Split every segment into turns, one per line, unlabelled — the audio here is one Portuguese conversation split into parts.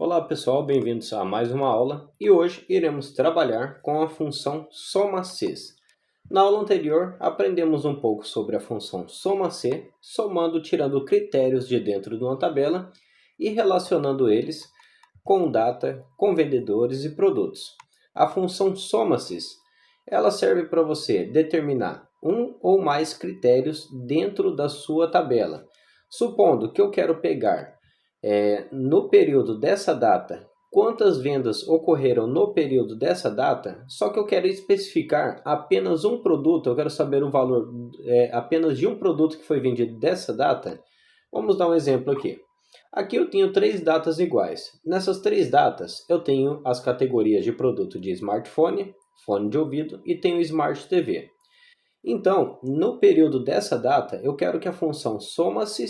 Olá pessoal, bem-vindos a mais uma aula e hoje iremos trabalhar com a função soma-cs. Na aula anterior aprendemos um pouco sobre a função soma-c, somando tirando critérios de dentro de uma tabela e relacionando eles com data, com vendedores e produtos. A função soma-cs, ela serve para você determinar um ou mais critérios dentro da sua tabela. Supondo que eu quero pegar no período dessa data, quantas vendas ocorreram no período dessa data, só que eu quero especificar apenas um produto, eu quero saber o valor apenas de um produto que foi vendido dessa data. Vamos dar um exemplo aqui. Aqui eu tenho três datas iguais. Nessas três datas eu tenho as categorias de produto de smartphone, fone de ouvido e tenho Smart TV. Então, no período dessa data, eu quero que a função soma-se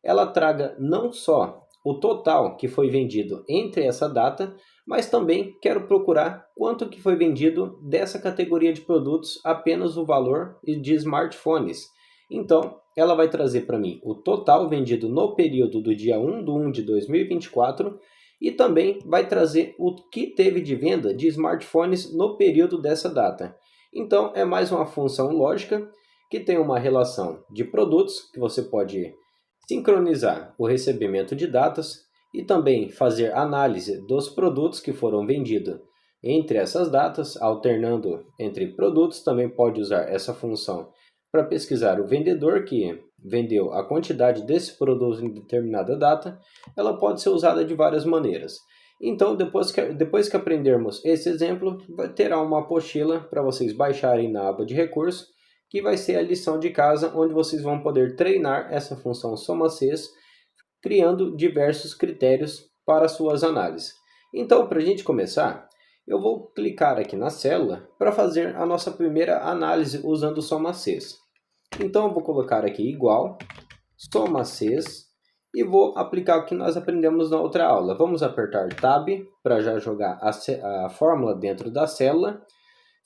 ela traga não só o total que foi vendido entre essa data, mas também quero procurar quanto que foi vendido dessa categoria de produtos, apenas o valor de smartphones. Então, ela vai trazer para mim o total vendido no período do dia 1 de 2024 e também vai trazer o que teve de venda de smartphones no período dessa data. Então, é mais uma função lógica que tem uma relação de produtos que você pode sincronizar o recebimento de datas e também fazer análise dos produtos que foram vendidos entre essas datas, alternando entre produtos. Também pode usar essa função para pesquisar o vendedor que vendeu a quantidade desse produto em determinada data. Ela pode ser usada de várias maneiras. Então, depois que aprendermos esse exemplo, terá uma apostila para vocês baixarem na aba de recursos, que vai ser a lição de casa, onde vocês vão poder treinar essa função soma-cs, criando diversos critérios para suas análises. Então, para a gente começar, eu vou clicar aqui na célula para fazer a nossa primeira análise usando o soma-cs. Então, eu vou colocar aqui igual, soma-cs, e vou aplicar o que nós aprendemos na outra aula. Vamos apertar Tab para já jogar a fórmula dentro da célula.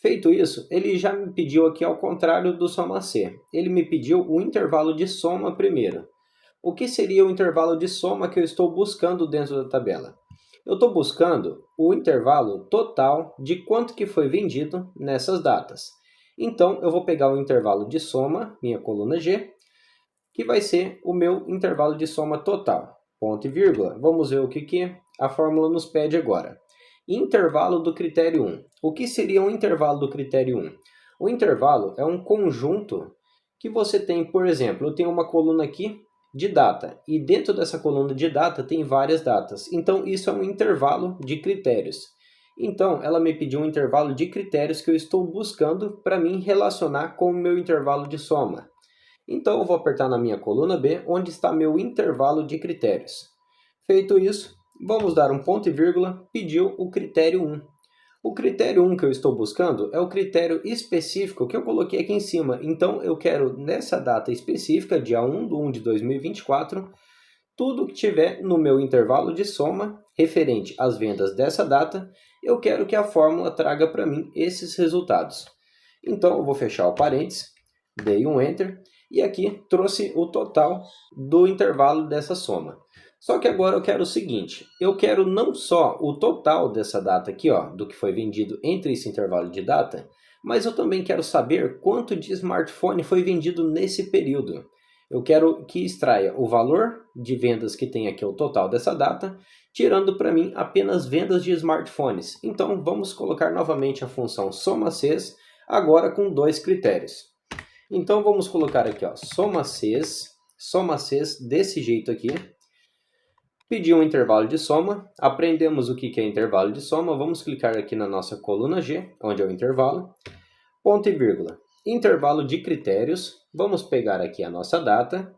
Feito isso, ele já me pediu aqui ao contrário do soma-c. Ele me pediu o intervalo de soma primeiro. O que seria o intervalo de soma que eu estou buscando dentro da tabela? Eu estou buscando o intervalo total de quanto que foi vendido nessas datas. Então, eu vou pegar o intervalo de soma, minha coluna G, que vai ser o meu intervalo de soma total. Ponto e vírgula. Vamos ver o que a fórmula nos pede agora. Intervalo do critério 1. O que seria um intervalo do critério 1? O intervalo é um conjunto que você tem, por exemplo, eu tenho uma coluna aqui de data, e dentro dessa coluna de data tem várias datas. Então, isso é um intervalo de critérios. Então, ela me pediu um intervalo de critérios que eu estou buscando para mim relacionar com o meu intervalo de soma. Então, eu vou apertar na minha coluna B, onde está meu intervalo de critérios. Feito isso, vamos dar um ponto e vírgula, pediu o critério 1. O critério 1 que eu estou buscando é o critério específico que eu coloquei aqui em cima. Então, eu quero, nessa data específica, dia 1 de 2024, tudo que tiver no meu intervalo de soma, referente às vendas dessa data, eu quero que a fórmula traga para mim esses resultados. Então, eu vou fechar o parênteses, dei um Enter, e aqui trouxe o total do intervalo dessa soma. Só que agora eu quero o seguinte, eu quero não só o total dessa data aqui, ó, do que foi vendido entre esse intervalo de data, mas eu também quero saber quanto de smartphone foi vendido nesse período. Eu quero que extraia o valor de vendas que tem aqui o total dessa data, tirando para mim apenas vendas de smartphones. Então vamos colocar novamente a função soma-cs, agora com dois critérios. Então vamos colocar aqui, ó, soma-cs desse jeito aqui. Pediu um intervalo de soma, aprendemos o que é intervalo de soma, vamos clicar aqui na nossa coluna G, onde é o intervalo, ponto e vírgula. Intervalo de critérios, vamos pegar aqui a nossa data,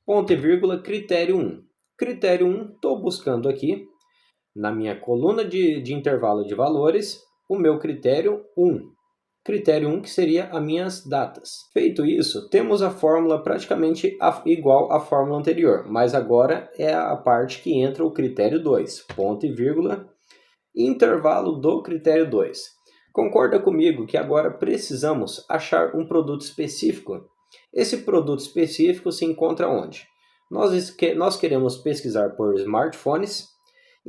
ponto e vírgula, critério 1. Critério 1, estou buscando aqui, na minha coluna de intervalo de valores, o meu critério 1. Critério 1 que seria as minhas datas. Feito isso, temos a fórmula praticamente igual à fórmula anterior, mas agora é a parte que entra o critério 2, ponto e vírgula, intervalo do critério 2. Concorda comigo que agora precisamos achar um produto específico? Esse produto específico se encontra onde? Nós queremos pesquisar por smartphones,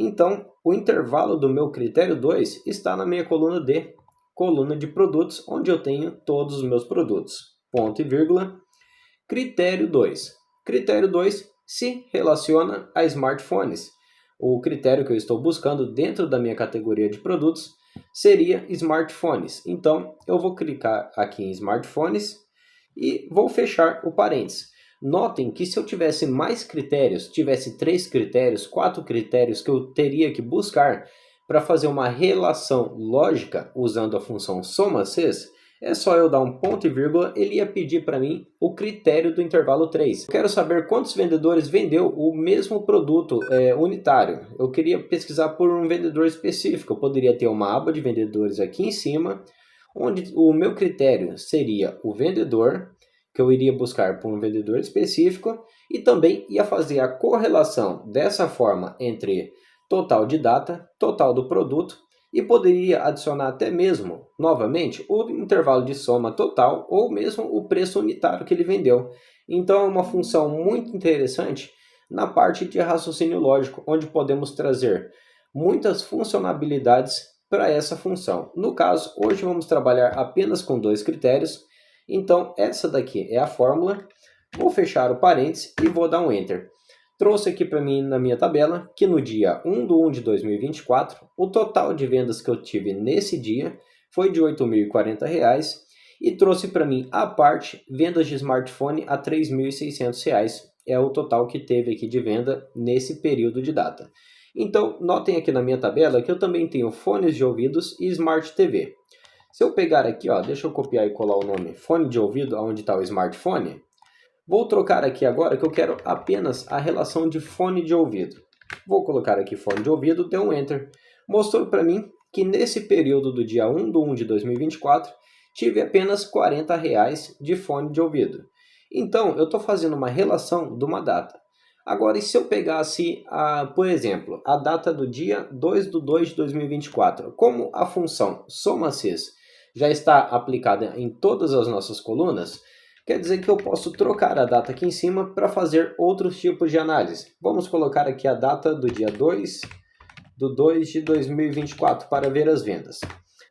Então, o intervalo do meu critério 2 está na minha coluna D, coluna de produtos, onde eu tenho todos os meus produtos. Ponto e vírgula. Critério 2. Critério 2 se relaciona a smartphones. O critério que eu estou buscando dentro da minha categoria de produtos seria smartphones. Então, eu vou clicar aqui em smartphones e vou fechar o parênteses. Notem que se eu tivesse mais critérios, tivesse 3 critérios, 4 critérios que eu teria que buscar para fazer uma relação lógica usando a função soma-cs, é só eu dar um ponto e vírgula, ele ia pedir para mim o critério do intervalo 3. Eu quero saber quantos vendedores vendeu o mesmo produto unitário. Eu queria pesquisar por um vendedor específico. Eu poderia ter uma aba de vendedores aqui em cima, onde o meu critério seria o vendedor, que eu iria buscar por um vendedor específico, e também ia fazer a correlação dessa forma entre total de data, total do produto, e poderia adicionar até mesmo, novamente, o intervalo de soma total ou mesmo o preço unitário que ele vendeu. Então é uma função muito interessante na parte de raciocínio lógico, onde podemos trazer muitas funcionalidades para essa função. No caso, hoje vamos trabalhar apenas com 2 critérios, então essa daqui é a fórmula. Vou fechar o parênteses e vou dar um Enter. Trouxe aqui para mim na minha tabela que no dia 1/1 de 2024, o total de vendas que eu tive nesse dia foi de R$ 8.040 e trouxe para mim a parte vendas de smartphone a R$ 3.600. É o total que teve aqui de venda nesse período de data. Então, notem aqui na minha tabela que eu também tenho fones de ouvidos e Smart TV. Se eu pegar aqui, ó, deixa eu copiar e colar o nome fone de ouvido, onde está o smartphone. Vou trocar aqui agora que eu quero apenas a relação de fone de ouvido. Vou colocar aqui fone de ouvido, deu um Enter. Mostrou para mim que nesse período do dia 1/1 de 2024, tive apenas R$ 40 de fone de ouvido. Então, eu estou fazendo uma relação de uma data. Agora, e se eu pegasse, por exemplo, a data do dia 2/2 de 2024, como a função soma-cs já está aplicada em todas as nossas colunas, quer dizer que eu posso trocar a data aqui em cima para fazer outros tipos de análise. Vamos colocar aqui a data do dia 2/2 de 2024 para ver as vendas.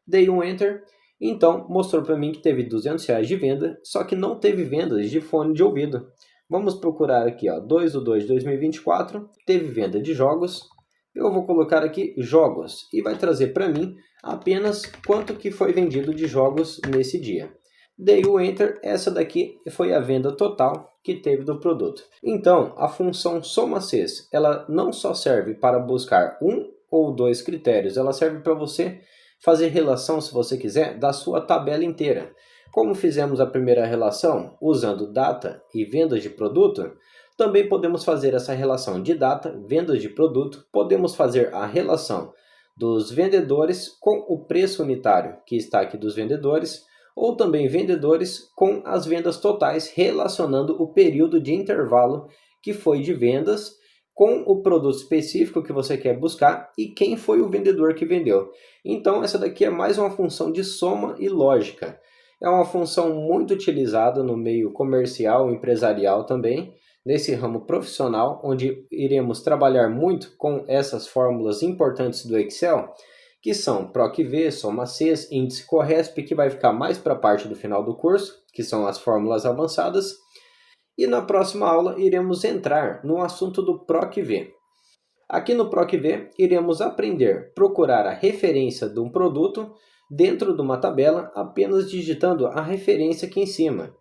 Dei um Enter, então mostrou para mim que teve R$ 200 de venda, só que não teve vendas de fone de ouvido. Vamos procurar aqui, ó, 2/2 de 2024, teve venda de jogos. Eu vou colocar aqui jogos e vai trazer para mim apenas quanto que foi vendido de jogos nesse dia. Dei o Enter, essa daqui foi a venda total que teve do produto. Então, a função soma-cs, ela não só serve para buscar um ou 2 critérios, ela serve para você fazer relação, se você quiser, da sua tabela inteira. Como fizemos a primeira relação usando data e vendas de produto, também podemos fazer essa relação de data, vendas de produto, podemos fazer a relação dos vendedores com o preço unitário que está aqui dos vendedores, ou também vendedores com as vendas totais, relacionando o período de intervalo que foi de vendas com o produto específico que você quer buscar e quem foi o vendedor que vendeu. Então essa daqui é mais uma função de soma e lógica. É uma função muito utilizada no meio comercial, empresarial também, nesse ramo profissional, onde iremos trabalhar muito com essas fórmulas importantes do Excel, que são PROC-V, Soma-Cs, Índice Corresp, que vai ficar mais para a parte do final do curso, que são as fórmulas avançadas. E na próxima aula iremos entrar no assunto do PROC-V. Aqui no PROC-V iremos aprender a procurar a referência de um produto dentro de uma tabela apenas digitando a referência aqui em cima.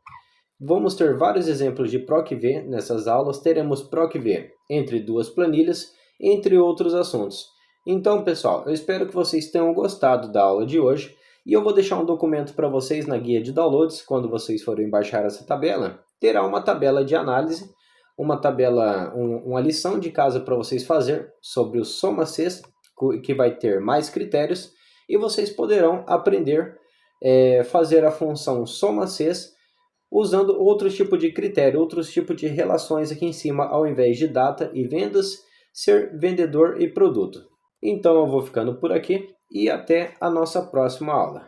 Vamos ter vários exemplos de PROC-V nessas aulas, teremos PROC-V entre 2 planilhas, entre outros assuntos. Então, pessoal, eu espero que vocês tenham gostado da aula de hoje e eu vou deixar um documento para vocês na guia de downloads, quando vocês forem baixar essa tabela, terá uma tabela de análise, uma lição de casa para vocês fazer sobre o soma-cs, que vai ter mais critérios, e vocês poderão aprender a fazer a função soma-cs usando outros tipos de critério, outros tipos de relações aqui em cima, ao invés de data e vendas, ser vendedor e produto. Então eu vou ficando por aqui e até a nossa próxima aula.